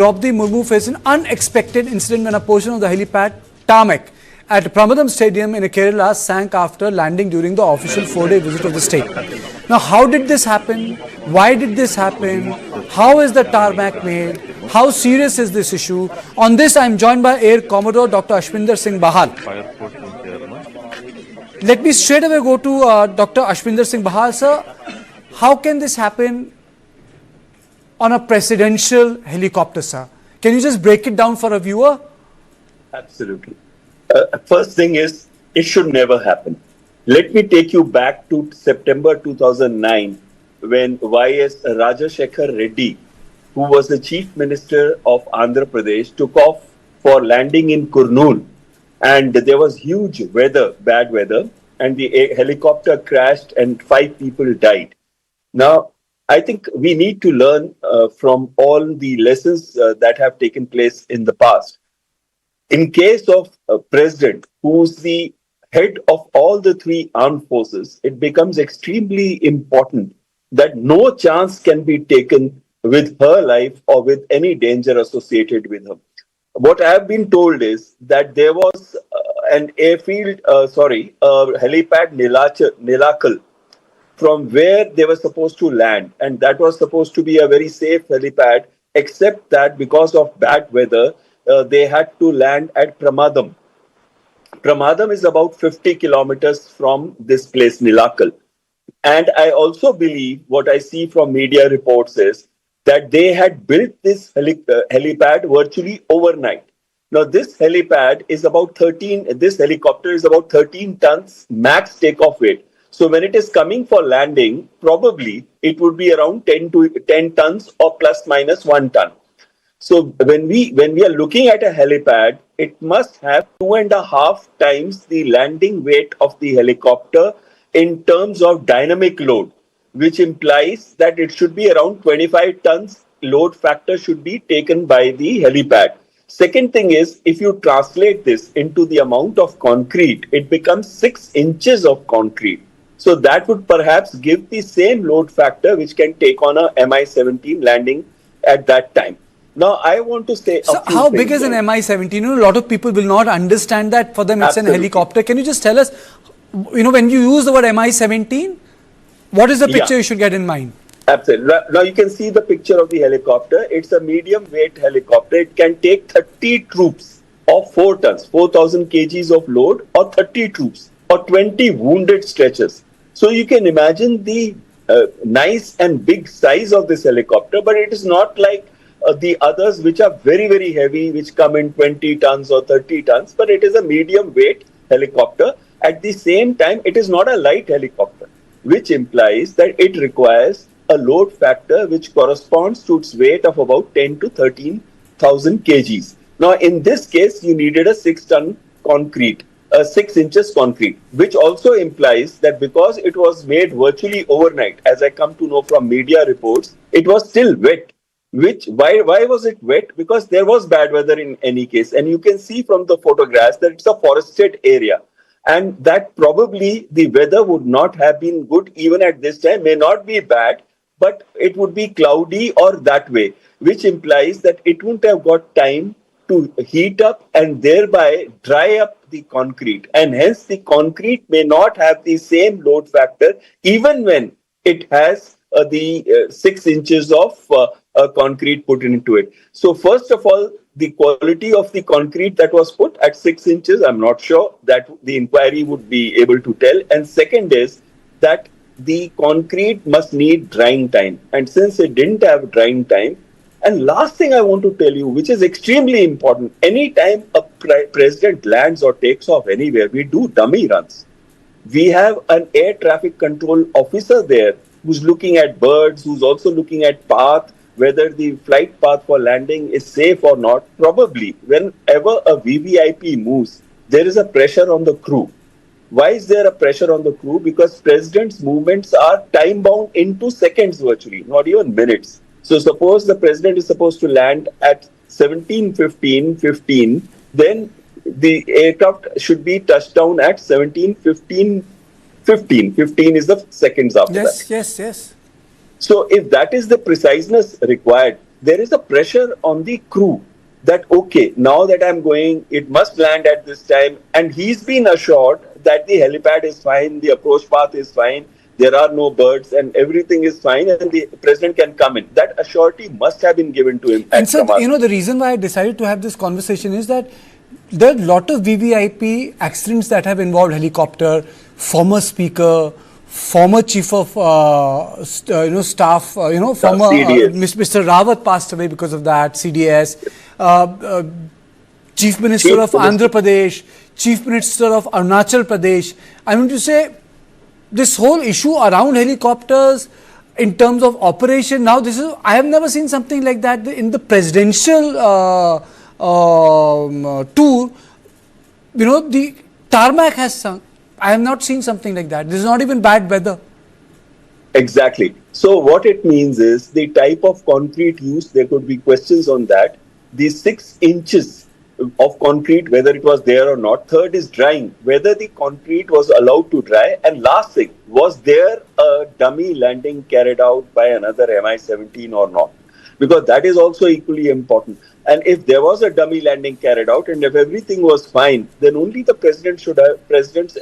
Droupadi Murmu faced an unexpected incident when a portion of the helipad tarmac at Pramadam Stadium in Kerala sank after landing during the official 4-day visit of the state. Now, how did this happen? Why did this happen? How is the tarmac made? How serious is this issue? On this, I am joined by Air Commodore Dr. Ashwinder Singh Bahal. Let me straight away go to Dr. Ashwinder Singh Bahal. Sir, how can this happen on a presidential helicopter, sir? Can you just break it down for a viewer? Absolutely. First thing is, it should never happen. Let me take you back to September 2009 when Y.S. Rajashekhar Reddy, who was the Chief Minister of Andhra Pradesh, took off for landing in Kurnool. And there was huge weather, bad weather, and the helicopter crashed and 5 people died. Now, I think we need to learn from all the lessons that have taken place in the past. In case of a president who's the head of all the 3 armed forces, it becomes extremely important that no chance can be taken with her life or with any danger associated with her. What I have been told is that there was an helipad Nilakal, from where they were supposed to land, and that was supposed to be a very safe helipad, except that because of bad weather, they had to land at Pramadam. Pramadam is about 50 kilometers from this place, Nilakal. And I also believe what I see from media reports is that they had built this helipad virtually overnight. Now, this helipad is about this helicopter is about 13 tons max takeoff weight. So when it is coming for landing, probably it would be around 10 tons or plus minus 1 ton. So when we are looking at a helipad, it must have 2.5 times the landing weight of the helicopter in terms of dynamic load, which implies that it should be around 25 tons load factor should be taken by the helipad. Second thing is, if you translate this into the amount of concrete, it becomes 6 inches of concrete. So that would perhaps give the same load factor which can take on a Mi-17 landing at that time. Now, I want to say... So how big is an Mi-17? You know, a lot of people will not understand that. For them, it's an helicopter. Can you just tell us, you know, when you use the word Mi-17, what is the picture you should get in mind? Absolutely. Now, you can see the picture of the helicopter. It's a medium weight helicopter. It can take 30 troops of 4 tons, 4,000 kgs of load, or 30 troops, or 20 wounded stretchers. So you can imagine the nice and big size of this helicopter, but it is not like the others which are very, very heavy, which come in 20 tons or 30 tons, but it is a medium weight helicopter. At the same time, it is not a light helicopter, which implies that it requires a load factor which corresponds to its weight of about 10 to 13,000 kgs. Now, in this case, you needed a 6-ton concrete. 6 inches concrete, which also implies that because it was made virtually overnight, as I come to know from media reports, it was still wet. Why was it wet? Because there was bad weather in any case. And you can see from the photographs that it's a forested area. And that probably the weather would not have been good even at this time, may not be bad, but it would be cloudy or that way, which implies that it wouldn't have got time to heat up and thereby dry up the concrete, and hence the concrete may not have the same load factor even when it has the 6 inches of concrete put into it. So first of all, the quality of the concrete that was put at 6 inches, I'm not sure that the inquiry would be able to tell. And second is that the concrete must need drying time, and since it didn't have drying time. And last thing I want to tell you, which is extremely important, anytime a president lands or takes off anywhere, we do dummy runs. We have an air traffic control officer there who's looking at birds, who's also looking at path, whether the flight path for landing is safe or not. Probably, whenever a VVIP moves, there is a pressure on the crew. Why is there a pressure on the crew? Because president's movements are time-bound into seconds virtually, not even minutes. So suppose the president is supposed to land at 17:15, then the aircraft should be touched down at 17:15. 15 is the seconds after that. Yes. So if that is the preciseness required, there is a pressure on the crew that, okay, now that I'm going, it must land at this time. And he's been assured that the helipad is fine, the approach path is fine, there are no birds and everything is fine and the president can come in. That assurity must have been given to him. And so, the reason why I decided to have this conversation is that there are a lot of VVIP accidents that have involved helicopter, former speaker, former chief of staff, former Mr. Rawat passed away because of that, CDS, Chief Minister of Andhra Pradesh, Chief Minister of Arunachal Pradesh. I mean to say, this whole issue around helicopters in terms of operation, now this is, I have never seen something like that in the presidential tour. The tarmac has sunk. I have not seen something like that. This is not even bad weather. Exactly. So what it means is the type of concrete used, there could be questions on that. The 6 inches of concrete, whether it was there or not. Third is drying, whether the concrete was allowed to dry. And last thing, was there a dummy landing carried out by another Mi-17 or not? Because that is also equally important. And if there was a dummy landing carried out and if everything was fine, then only the president's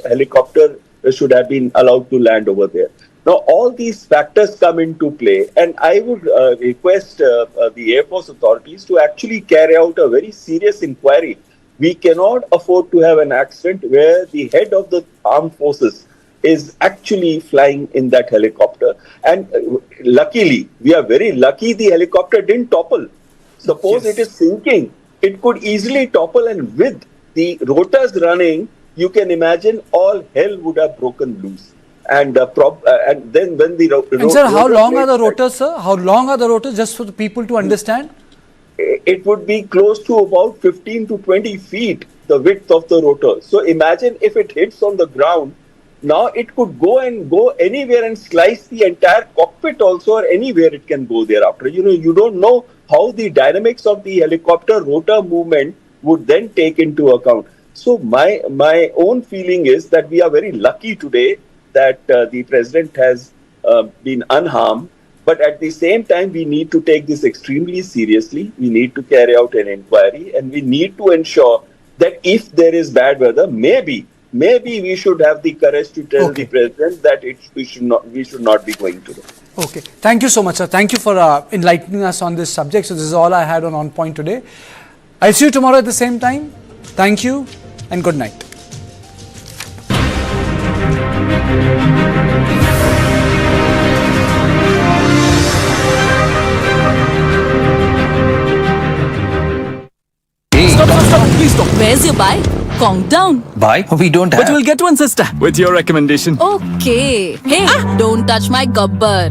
helicopter should have been allowed to land over there. Now, all these factors come into play, and I would request the Air Force authorities to actually carry out a very serious inquiry. We cannot afford to have an accident where the head of the armed forces is actually flying in that helicopter. And luckily, we are very lucky the helicopter didn't topple. Suppose it is sinking, it could easily topple, and with the rotors running, you can imagine all hell would have broken loose. And then when the and sir, how long are the rotors, sir? How long are the rotors, just for the people to understand? It would be close to about 15 to 20 feet, the width of the rotor. So imagine if it hits on the ground, now it could go anywhere and slice the entire cockpit also, or anywhere it can go thereafter. You don't know how the dynamics of the helicopter rotor movement would then take into account. So my own feeling is that we are very lucky today that the president has been unharmed. But at the same time, we need to take this extremely seriously. We need to carry out an inquiry, and we need to ensure that if there is bad weather, maybe we should have the courage to tell the president that we should not be going to them. Okay. Thank you so much, sir. Thank you for enlightening us on this subject. So this is all I had on Point today. I'll see you tomorrow at the same time. Thank you and good night. Stop. Please stop. Where's your bike? Calm down. Bike? We don't have. But we'll get one, sister. With your recommendation. Okay. Hey, don't touch my gabbar.